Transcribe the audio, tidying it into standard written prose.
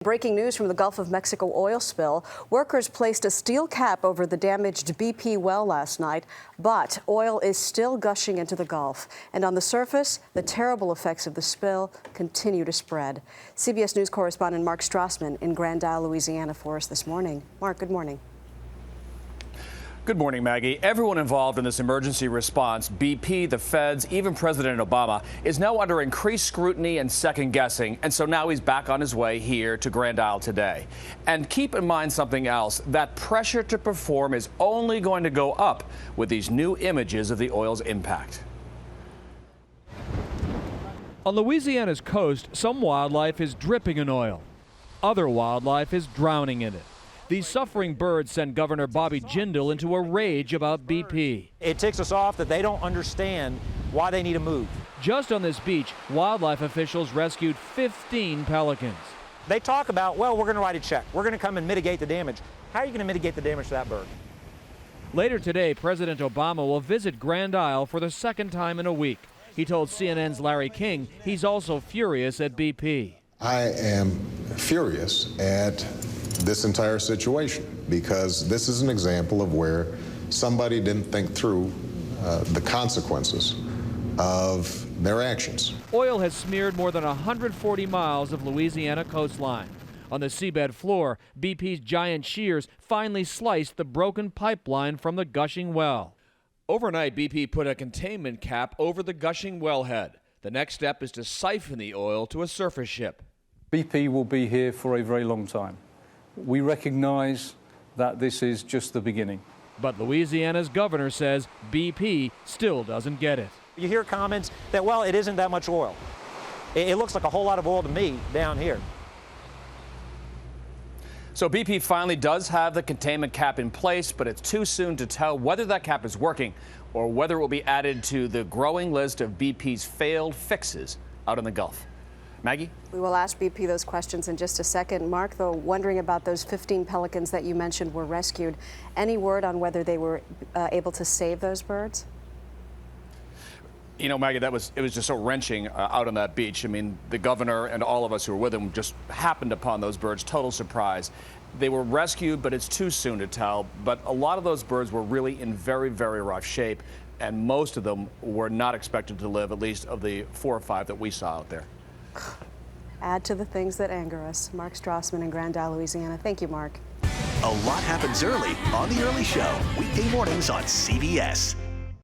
Breaking news from the Gulf of Mexico oil spill. Workers placed a steel cap over the damaged BP well last night, but oil is still gushing into the Gulf. And on the surface, the terrible effects of the spill continue to spread. CBS News correspondent Mark Strassman in Grand Isle, Louisiana for us this morning. Mark, good morning. Good morning, Maggie. Everyone involved in this emergency response, BP, the feds, even President Obama, is now under increased scrutiny and second guessing. And so now he's back on his way here to Grand Isle today. And keep in mind something else. That pressure to perform is only going to go up with these new images of the oil's impact. On Louisiana's coast, some wildlife is dripping in oil. Other wildlife is drowning in it. These suffering birds sent Governor Bobby Jindal into a rage about BP. It ticks us off that they don't understand why they need to move. Just on this beach, wildlife officials rescued 15 pelicans. They talk about, well, we're going to write a check. We're going to come and mitigate the damage. How are you going to mitigate the damage to that bird? Later today, President Obama will visit Grand Isle for the second time in a week. He told CNN's Larry King he's also furious at BP. I am furious at this entire situation because this is an example of where somebody didn't think through the consequences of their actions. Oil has smeared more than 140 miles of Louisiana coastline. On the seabed floor, BP's giant shears finally sliced the broken pipeline from the gushing well. Overnight, BP put a containment cap over the gushing wellhead. The next step is to siphon the oil to a surface ship. BP will be here for a very long time. We recognize that this is just the beginning. But Louisiana's governor says BP still doesn't get it. You hear comments that, well, it isn't that much oil. It looks like a whole lot of oil to me down here. So BP finally does have the containment cap in place, but it's too soon to tell whether that cap is working or whether it will be added to the growing list of BP's failed fixes out in the Gulf. Maggie? We will ask BP those questions in just a second. Mark, though, wondering about those 15 pelicans that you mentioned were rescued. Any word on whether they were able to save those birds? You know, Maggie, it was just so wrenching out on that beach. I mean, the governor and all of us who were with him just happened upon those birds. Total surprise. They were rescued, but it's too soon to tell. But a lot of those birds were really in very, very rough shape, and most of them were not expected to live, at least of the 4 or 5 that we saw out there. Add to the things that anger us. Mark Strassman in Grand Isle, Louisiana. Thank you, Mark. A lot happens early on The Early Show, weekday mornings on CBS.